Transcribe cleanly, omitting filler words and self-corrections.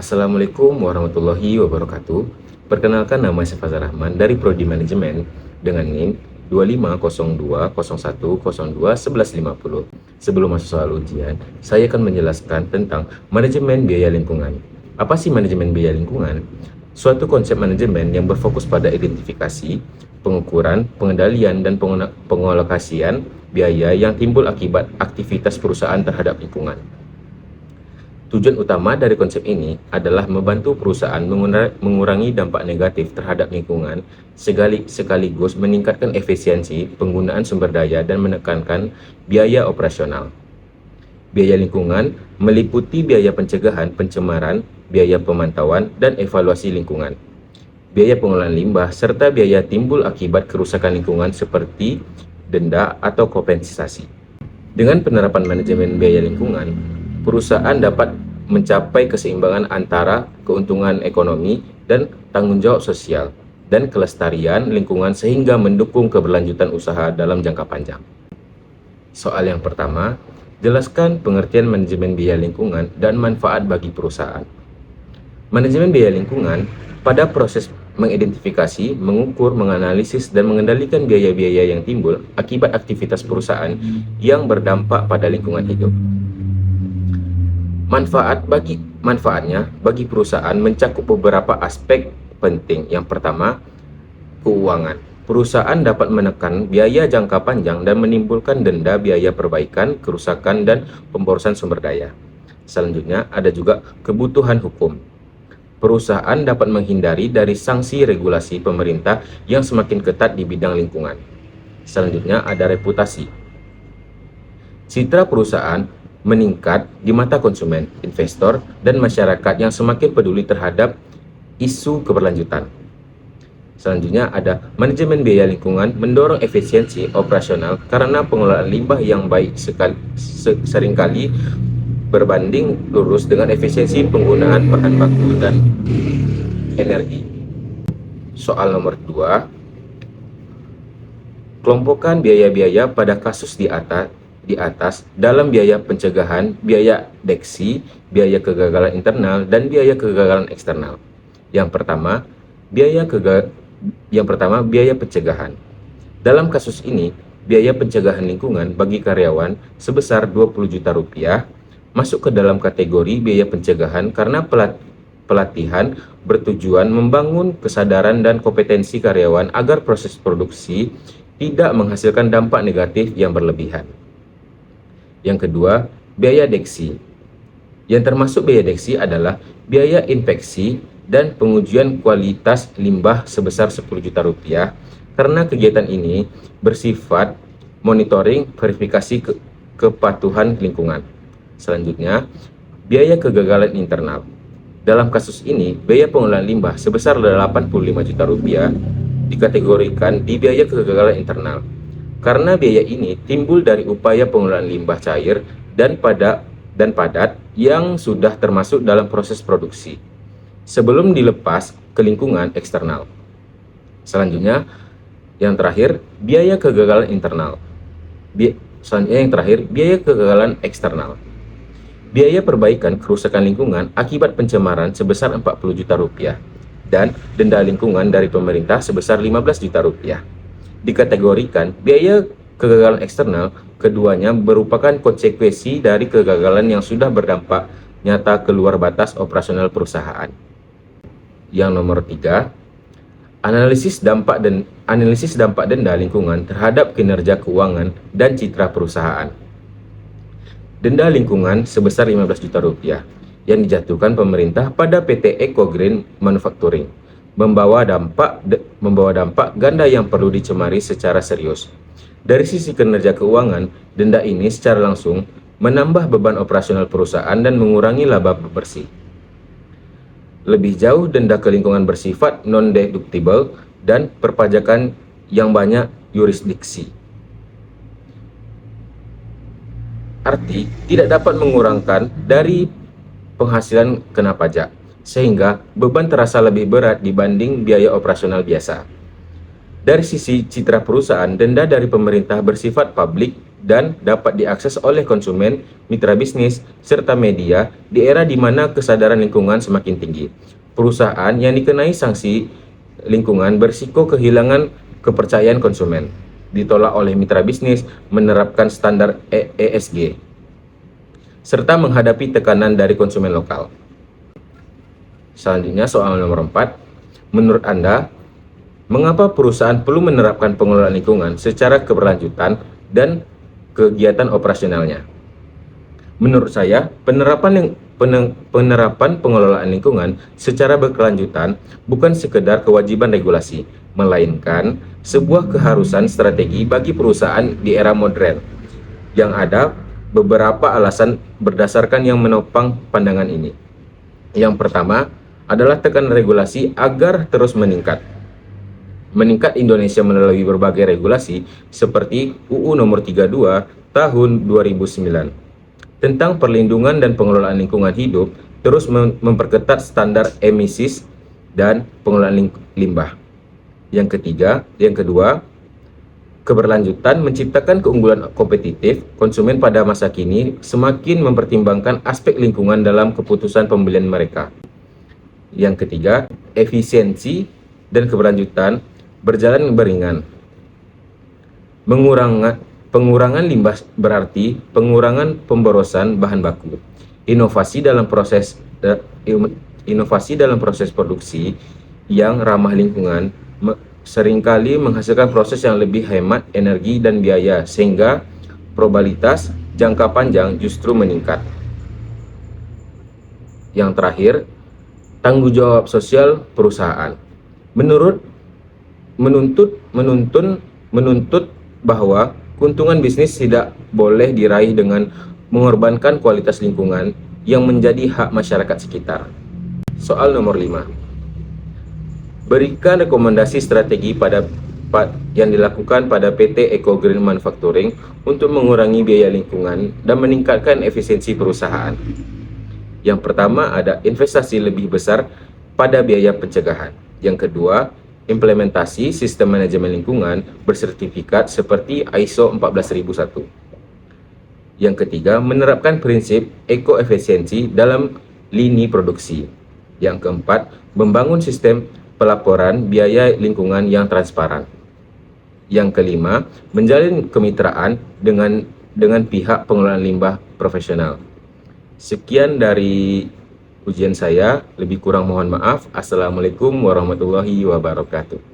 Assalamualaikum warahmatullahi wabarakatuh. Perkenalkan, nama saya Fazal Rahman dari Prodi Manajemen dengan NIM 250201021150. Sebelum masuk soal ujian, saya akan menjelaskan tentang manajemen biaya lingkungan. Apa sih manajemen biaya lingkungan? Suatu konsep manajemen yang berfokus pada identifikasi, pengukuran, pengendalian, dan pengalokasian biaya yang timbul akibat aktivitas perusahaan terhadap lingkungan. Tujuan utama dari konsep ini adalah membantu perusahaan mengurangi dampak negatif terhadap lingkungan, sekaligus meningkatkan efisiensi penggunaan sumber daya dan menekankan biaya operasional. Biaya lingkungan meliputi biaya pencegahan pencemaran, biaya pemantauan, dan evaluasi lingkungan, biaya pengelolaan limbah, serta biaya timbul akibat kerusakan lingkungan seperti denda atau kompensasi. Dengan penerapan manajemen biaya lingkungan, perusahaan dapat mencapai keseimbangan antara keuntungan ekonomi dan tanggung jawab sosial dan kelestarian lingkungan sehingga mendukung keberlanjutan usaha dalam jangka panjang. Soal yang pertama, jelaskan pengertian manajemen biaya lingkungan dan manfaat bagi perusahaan. Manajemen biaya lingkungan pada proses mengidentifikasi, mengukur, menganalisis, dan mengendalikan biaya-biaya yang timbul akibat aktivitas perusahaan yang berdampak pada lingkungan hidup. Manfaatnya bagi perusahaan mencakup beberapa aspek penting. Yang pertama, keuangan. Perusahaan dapat menekan biaya jangka panjang dan menimbulkan denda biaya perbaikan, kerusakan, dan pemborosan sumber daya. Selanjutnya, ada juga kebutuhan hukum. Perusahaan dapat menghindari dari sanksi regulasi pemerintah yang semakin ketat di bidang lingkungan. Selanjutnya, ada reputasi. Citra perusahaan meningkat di mata konsumen, investor, dan masyarakat yang semakin peduli terhadap isu keberlanjutan. Selanjutnya ada manajemen biaya lingkungan mendorong efisiensi operasional karena pengelolaan limbah yang baik seringkali berbanding lurus dengan efisiensi penggunaan bahan baku dan energi. Soal nomor 2, kelompokkan biaya-biaya pada kasus di atas dalam biaya pencegahan, biaya deksi, biaya kegagalan internal, dan biaya kegagalan eksternal. Yang pertama, biaya pencegahan. Dalam kasus ini, biaya pencegahan lingkungan bagi karyawan sebesar 20 juta rupiah masuk ke dalam kategori biaya pencegahan karena pelatihan bertujuan membangun kesadaran dan kompetensi karyawan agar proses produksi tidak menghasilkan dampak negatif yang berlebihan. Yang kedua, biaya deksi. Yang termasuk biaya deksi adalah biaya inspeksi dan pengujian kualitas limbah sebesar 10 juta rupiah karena kegiatan ini bersifat monitoring verifikasi kepatuhan lingkungan. Selanjutnya, biaya kegagalan internal. Dalam kasus ini, biaya pengelolaan limbah sebesar 85 juta rupiah dikategorikan di biaya kegagalan internal. Karena biaya ini timbul dari upaya pengelolaan limbah cair dan padat yang sudah termasuk dalam proses produksi sebelum dilepas ke lingkungan eksternal. Selanjutnya, yang terakhir, biaya kegagalan internal. Biaya kegagalan eksternal. Biaya perbaikan kerusakan lingkungan akibat pencemaran sebesar 40 juta rupiah dan denda lingkungan dari pemerintah sebesar 15 juta rupiah. Dikategorikan biaya kegagalan eksternal, keduanya merupakan konsekuensi dari kegagalan yang sudah berdampak nyata keluar batas operasional perusahaan. Yang nomor 3, analisis dampak denda lingkungan terhadap kinerja keuangan dan citra perusahaan. Denda lingkungan sebesar 15 juta rupiah yang dijatuhkan pemerintah pada PT Eco Green Manufacturing membawa dampak ganda yang perlu dicemari secara serius. Dari sisi kinerja keuangan, denda ini secara langsung menambah beban operasional perusahaan dan mengurangi laba bersih. Lebih jauh, denda ke lingkungan bersifat non-deductible dan perpajakan yang banyak yurisdiksi. Arti tidak dapat mengurangkan dari penghasilan kena pajak, sehingga beban terasa lebih berat dibanding biaya operasional biasa. Dari sisi citra perusahaan, denda dari pemerintah bersifat publik dan dapat diakses oleh konsumen, mitra bisnis, serta media di era di mana kesadaran lingkungan semakin tinggi. Perusahaan yang dikenai sanksi lingkungan berisiko kehilangan kepercayaan konsumen, ditolak oleh mitra bisnis menerapkan standar ESG, serta menghadapi tekanan dari konsumen lokal. Selanjutnya soal nomor 4, menurut Anda, mengapa perusahaan perlu menerapkan pengelolaan lingkungan secara keberlanjutan dan kegiatan operasionalnya? Menurut saya, penerapan pengelolaan lingkungan secara berkelanjutan bukan sekedar kewajiban regulasi, melainkan sebuah keharusan strategi bagi perusahaan di era modern. Yang ada beberapa alasan berdasarkan yang menopang pandangan ini. Yang pertama adalah tekanan regulasi agar terus meningkat. Indonesia melalui berbagai regulasi seperti UU Nomor 32 Tahun 2009 tentang perlindungan dan pengelolaan lingkungan hidup terus memperketat standar emisi dan pengelolaan limbah. Yang kedua, keberlanjutan menciptakan keunggulan kompetitif. Konsumen pada masa kini semakin mempertimbangkan aspek lingkungan dalam keputusan pembelian mereka. Yang ketiga, efisiensi dan keberlanjutan berjalan beriringan. Pengurangan limbah berarti pengurangan pemborosan bahan baku. Inovasi dalam proses produksi yang ramah lingkungan seringkali menghasilkan proses yang lebih hemat energi dan biaya, sehingga probabilitas jangka panjang justru meningkat. Yang terakhir, tanggung jawab sosial perusahaan. Menuntut bahwa keuntungan bisnis tidak boleh diraih dengan mengorbankan kualitas lingkungan yang menjadi hak masyarakat sekitar. Soal nomor 5. Berikan rekomendasi strategi yang dilakukan pada PT Eco Green Manufacturing untuk mengurangi biaya lingkungan dan meningkatkan efisiensi perusahaan. Yang pertama ada investasi lebih besar pada biaya pencegahan. Yang kedua, implementasi sistem manajemen lingkungan bersertifikat seperti ISO 14001. Yang ketiga, menerapkan prinsip ekoefisiensi dalam lini produksi. Yang keempat, membangun sistem pelaporan biaya lingkungan yang transparan. Yang kelima, menjalin kemitraan dengan pihak pengelolaan limbah profesional. Sekian dari ujian saya, lebih kurang mohon maaf. Assalamualaikum warahmatullahi wabarakatuh.